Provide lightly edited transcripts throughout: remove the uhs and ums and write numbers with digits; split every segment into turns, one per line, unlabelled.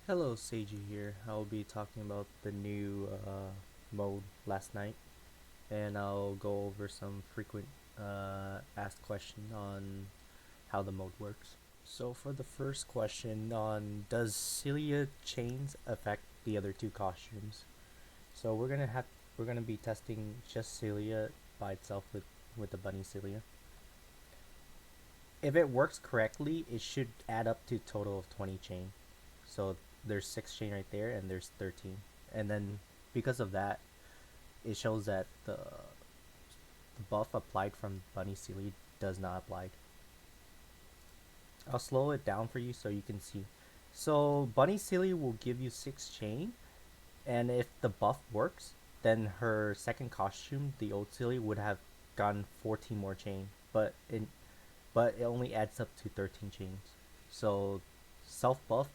Hello, Seiji here. I'll be talking about the new mode last night, and I'll go over some frequent asked question on how the mode works. So for the first question on does Celia chains affect the other two costumes? So we're gonna be testing just Celia by itself with the bunny Celia. If it works correctly, it should add up to a total of 20 chain. So there's 6 chain right there, and there's 13. And then because of that, it shows that the buff applied from Bunny Sealy does not apply. I'll slow it down for you so you can see. So Bunny Sealy will give you 6 chain, and if the buff works, then her second costume, the old Sealy, would have gotten 14 more chain. But it only adds up to 13 chains. So self buff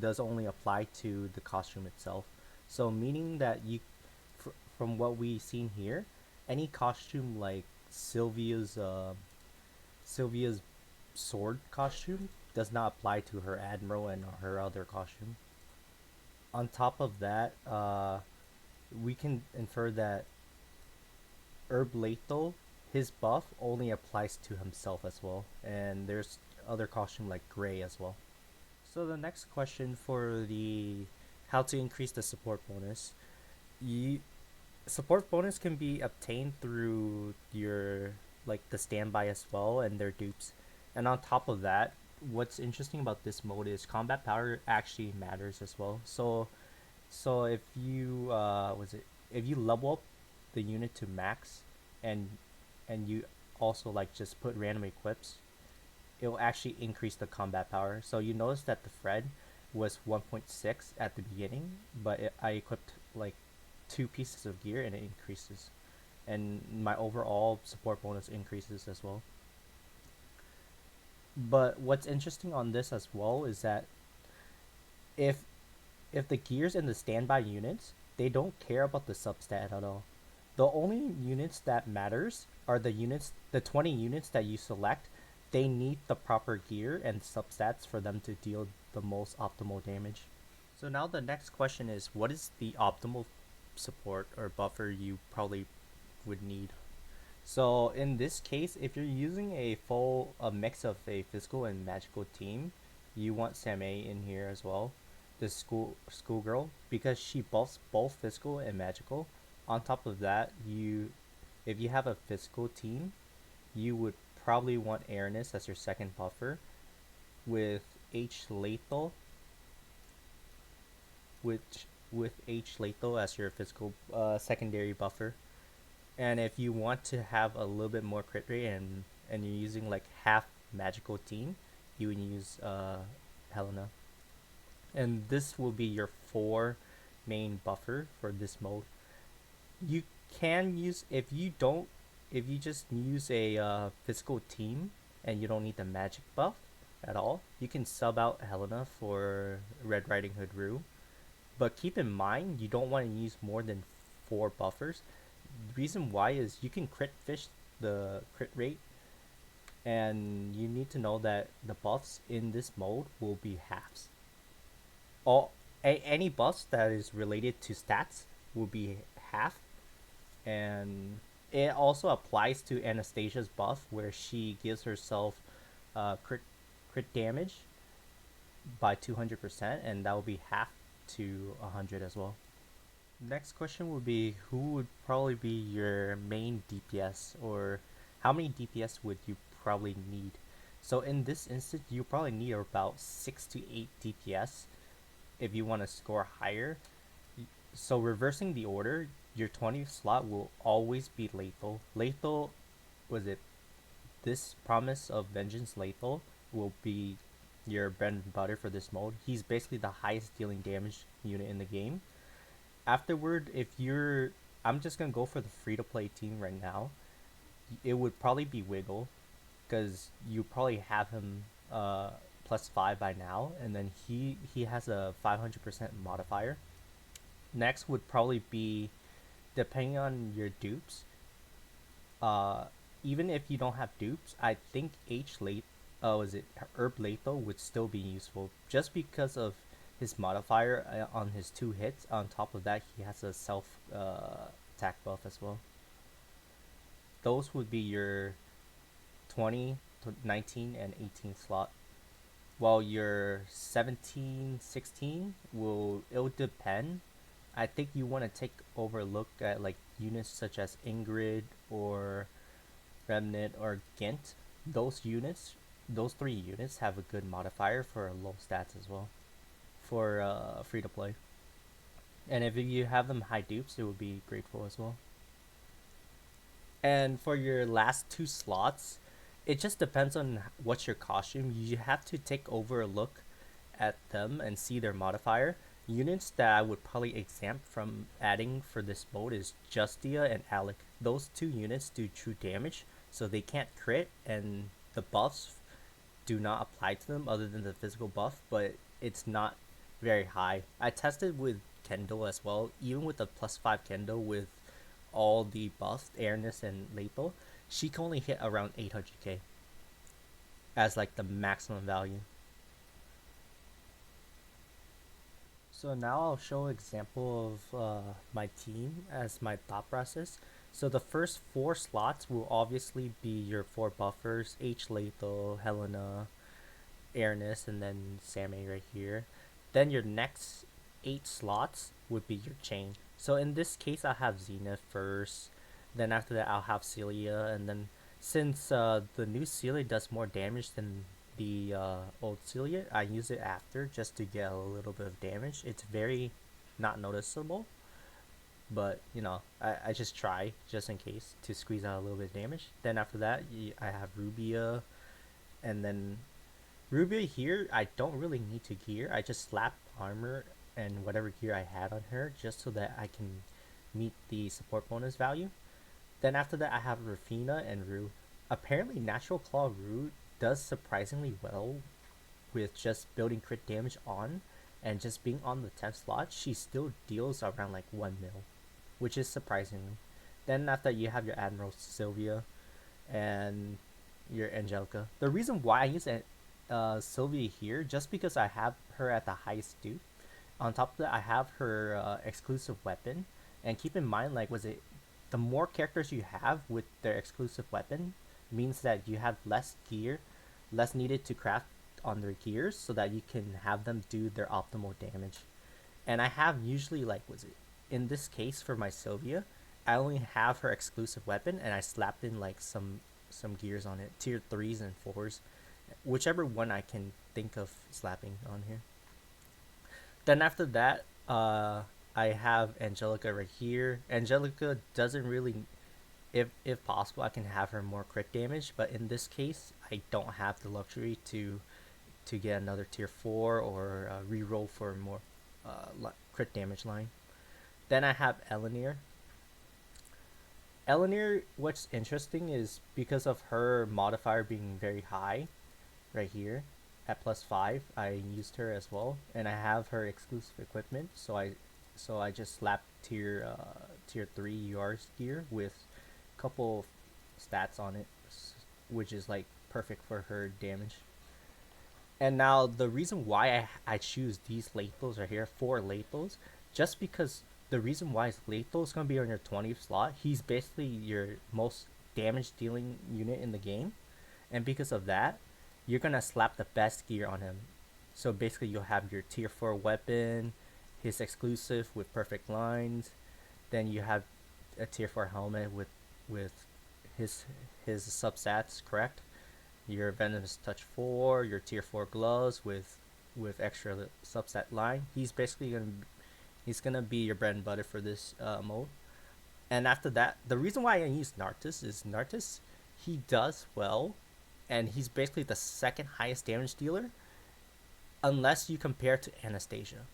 does only apply to the costume itself. So meaning that from what we seen here, any costume like Sylvia's sword costume does not apply to her admiral and her other costume. On top of that, we can infer that Herb Lethal, his buff only applies to himself as well, and there's other costume like Gray as well. So the next question for the how to increase the support bonus, you support bonus can be obtained through your like the standby as well and their dupes. And on top of that, what's interesting about this mode is combat power actually matters as well. So if you was it if you level up the unit to max and you also like just put random equips, it will actually increase the combat power. So you notice that the Fred was 1.6 at the beginning, but I equipped like 2 pieces of gear and it increases. And my overall support bonus increases as well. But what's interesting on this as well is that if the gears and the standby units, they don't care about the substat at all. The only units that matters are the 20 units that you select. They need the proper gear and substats for them to deal the most optimal damage. So now the next question is, what is the optimal support or buffer you probably would need? So in this case, if you're using a mix of a physical and magical team, you want Samay in here as well, the schoolgirl, because she buffs both physical and magical. On top of that, if you have a physical team, you would probably want Aranus as your second buffer, with H Lethal, H Lethal as your physical secondary buffer. And if you want to have a little bit more crit rate and you're using like half magical team, you would use Helena. And this will be your 4 main buffer for this mode. You can use if you just use a physical team and you don't need the magic buff at all, you can sub out Helena for Red Riding Hood Rue. But keep in mind you don't want to use more than 4 buffers. The reason why is you can crit fish the crit rate, and you need to know that the buffs in this mode will be halves. Any buffs that is related to stats will be half, and it also applies to Anastasia's buff where she gives herself crit damage by 200%, and that will be half to 100 as well. Next question would be, who would probably be your main DPS, or how many DPS would you probably need? So in this instance, you probably need about 6 to 8 DPS if you want to score higher. So reversing the order, your 20th slot will always be Lethal. Lethal, was it this Promise of Vengeance Lethal will be your bread and butter for this mode. He's basically the highest dealing damage unit in the game. Afterward, if you're I'm just gonna go for the free to play team right now. It would probably be Wiggle, because you probably have him +5 by now, and then he has a 500% modifier. Next would probably be, depending on your dupes, uh, even if you don't have dupes, I think H late, was it Herb Lethal would still be useful, just because of his modifier on his 2 hits. On top of that, he has a self attack buff as well. Those would be your 20, 19, and 18 slot. While your 17, 16 it'll depend. I think you want to take overlook at like units such as Ingrid or Remnant or Gint. Those 3 units have a good modifier for low stats as well for free to play. And if you have them high dupes, it would be grateful as well. And for your last 2 slots, it just depends on what's your costume. You have to take over a look at them and see their modifier. Units that I would probably exempt from adding for this mode is Justia and Alec. Those 2 units do true damage, so they can't crit, and the buffs do not apply to them other than the physical buff, but it's not very high. I tested with Kendall as well, even with the +5 Kendall with all the buffs, airness and lethal, she can only hit around 800k as like the maximum value. So now I'll show an example of my team as my thought process. So the first 4 slots will obviously be your 4 buffers, H Lethal, Helena, Airness, and then Sammy right here. Then your next 8 slots would be your chain. So in this case, I'll have Zenith first. Then after that, I'll have Celia, and then since the new Celia does more damage than the old Celia, I use it after just to get a little bit of damage. It's very not noticeable, but I just try just in case to squeeze out a little bit of damage. Then after that, I have Rubia, and then Rubia here, I don't really need to gear. I just slap armor and whatever gear I had on her just so that I can meet the support bonus value. Then after that, I have Rafina and Rue. Apparently, Natural Claw Rue does surprisingly well with just building crit damage on, and just being on the 10th slot, she still deals around like 1 mil, which is surprising. Then after that, you have your Admiral Sylvia and your Angelica. The reason why I use Sylvia here, just because I have her at the highest dupe. On top of that, I have her exclusive weapon, and keep in mind, like, the more characters you have with their exclusive weapon means that you have less gear, less needed to craft on their gears, so that you can have them do their optimal damage. And I have usually, like, in this case for my Sylvia, I only have her exclusive weapon, and I slapped in like some gears on it, tier 3s and 4s, whichever one I can think of slapping on here. Then after that, I have Angelica right here. Angelica doesn't really, if possible, I can have her more crit damage, but in this case, I don't have the luxury to get another tier 4 or reroll for more crit damage line. Then I have Elenir. Elenir, what's interesting is because of her modifier being very high, right here, at +5, I used her as well, and I have her exclusive equipment, so I just slapped tier 3 UR's gear with a couple stats on it, which is like perfect for her damage. And now the reason why I choose these lethals right here, 4 lethals, just because the reason why lethal is going to be on your 20th slot. He's basically your most damage dealing unit in the game, and because of that, you're going to slap the best gear on him. So basically you'll have your tier 4 weapon, his exclusive with perfect lines, then you have a tier 4 helmet with his substats correct, your venomous touch 4, your tier 4 gloves with extra substat line. He's basically gonna be your bread and butter for this mode. And after that, the reason why I use Nartis is Nartis, he does well, and he's basically the second highest damage dealer, unless you compare to Anastasia.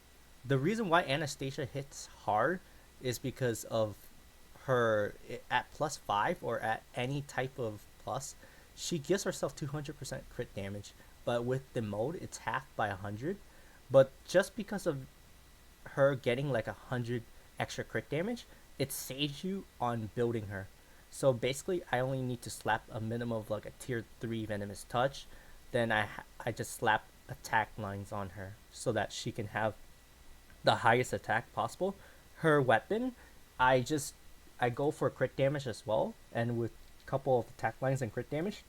The reason why Anastasia hits hard is because of her at +5 or at any type of plus, she gives herself 200% crit damage, but with the mode it's half by 100. But just because of her getting like 100 extra crit damage, it saves you on building her. So basically I only need to slap a minimum of like a tier 3 venomous touch, then I just slap attack lines on her so that she can have the highest attack possible. Her weapon, I just I go for crit damage as well, and with a couple of attack lines and crit damage,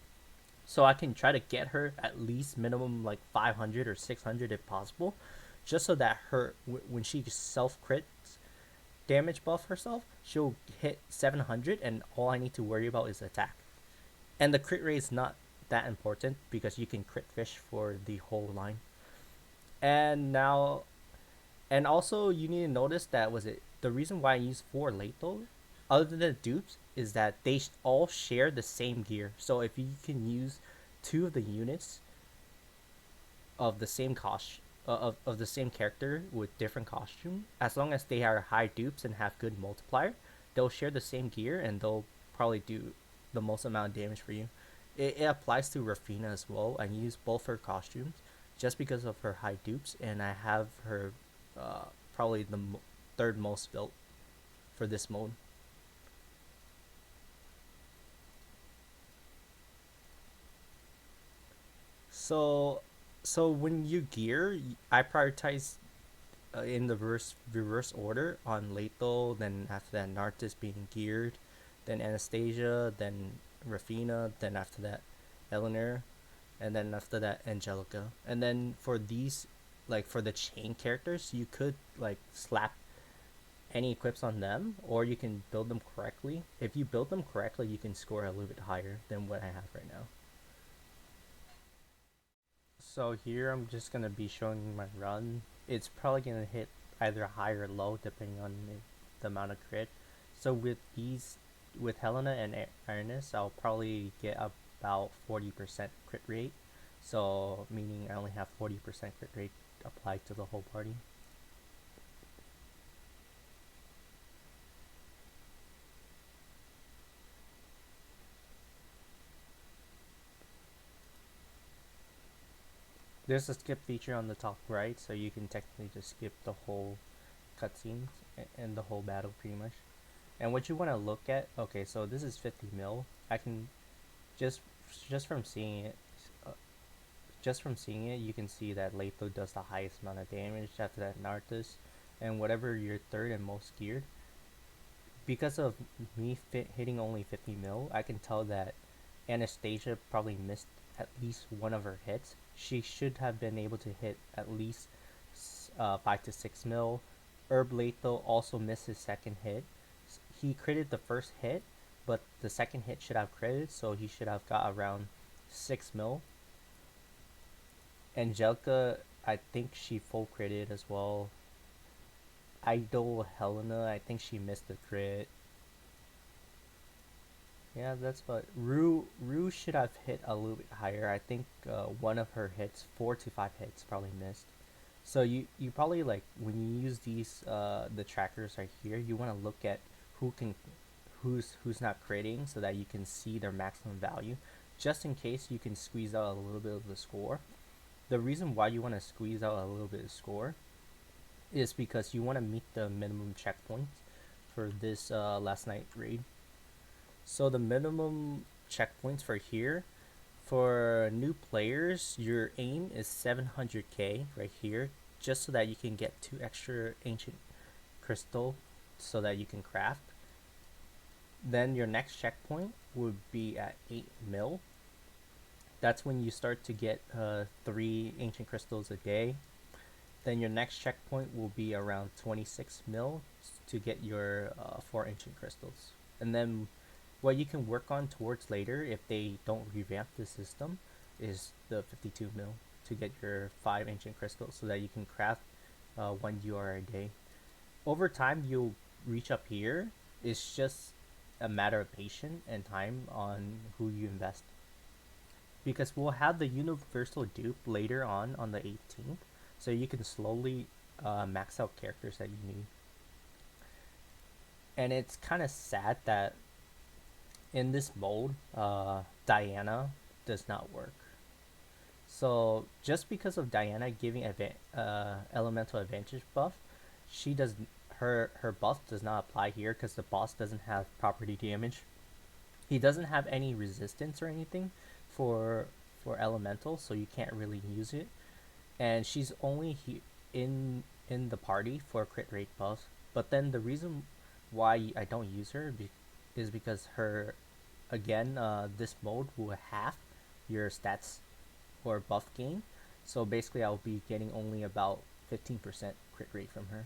so I can try to get her at least minimum like 500 or 600 if possible, just so that when she self crit damage buff herself, she'll hit 700, and all I need to worry about is attack. And the crit rate is not that important because you can crit fish for the whole line. And now, and also you need to notice that was it the reason why I use 4 lethal, other than the dupes, is that they all share the same gear. So if you can use 2 of the units of the same cost of the same character with different costume, as long as they are high dupes and have good multiplier, they'll share the same gear and they'll probably do the most amount of damage for you. It applies to Rafina as well. I use both her costumes just because of her high dupes, and I have her probably the third most built for this mode. So, so when you gear, I prioritize in the reverse order on lethal. Then after that, Nartis being geared, then Anastasia, then Rafina, then after that, Eleanor, and then after that, Angelica. And then for these, like for the chain characters, you could like slap any equips on them, or you can build them correctly. If you build them correctly, you can score a little bit higher than what I have right now. So here I'm just gonna be showing my run. It's probably gonna hit either high or low depending on the amount of crit. So with these, with Helena and Ernest, I'll probably get about 40% crit rate. So meaning I only have 40% crit rate applied to the whole party. There's a skip feature on the top right, so you can technically just skip the whole cutscenes and the whole battle pretty much. And what you want to look at, okay, so this is 50 mil. I can just just from seeing it, uh, just from seeing it, you can see that Leto does the highest amount of damage. After that, Nartus, and whatever your third and most geared. Because of me hitting only 50 mil, I can tell that Anastasia probably missed at least one of her hits. She should have been able to hit at least 5 to 6 mil. Herb Lethal also missed his second hit. He critted the first hit, but the second hit should have critted, so he should have got around 6 mil. Angelica, I think she full critted as well. Idol Helena, I think she missed the crit. Yeah, that's what Rue should have hit a little bit higher. I think one of her hits, 4 to 5 hits, probably missed. So you probably like when you use these the trackers right here, you want to look at who can who's not critting so that you can see their maximum value, just in case you can squeeze out a little bit of the score. The reason why you want to squeeze out a little bit of score is because you want to meet the minimum checkpoints for this last night raid. So the minimum checkpoints for here, for new players, your aim is 700k right here, just so that you can get 2 extra ancient crystal so that you can craft. Then your next checkpoint would be at 8 mil. That's when you start to get 3 ancient crystals a day. Then your next checkpoint will be around 26 mil to get your 4 ancient crystals. And then what you can work on towards later, if they don't revamp the system, is the 52 mil to get your 5 ancient crystals so that you can craft 1 UR a day. Over time, you'll reach up here. It's just a matter of patience and time on who you invest. Because we'll have the universal dupe later on the 18th, so you can slowly max out characters that you need. And it's kind of sad that in this mode, Diana does not work. So just because of Diana giving elemental advantage buff, she does her buff does not apply here because the boss doesn't have property damage. He doesn't have any resistance or anything for elemental, so you can't really use it. and she's only in the party for crit rate buff. But then the reason why I don't use her is because her, again, this mode will half your stats or buff gain. So basically, I'll be getting only about 15% crit rate from her.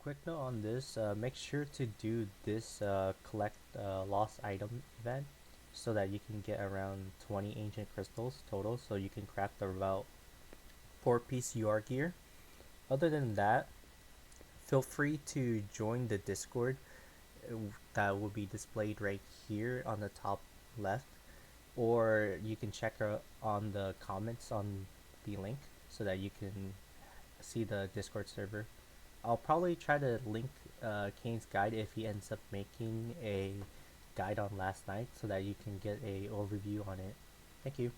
Quick note on this, make sure to do this collect lost item event so that you can get around 20 ancient crystals total, so you can craft about 4-piece UR gear. Other than that, feel free to join the Discord that will be displayed right here on the top left, or you can check on the comments on the link so that you can see the Discord server. I'll probably try to link Kane's guide if he ends up making a guide on last night so that you can get a overview on it. Thank you.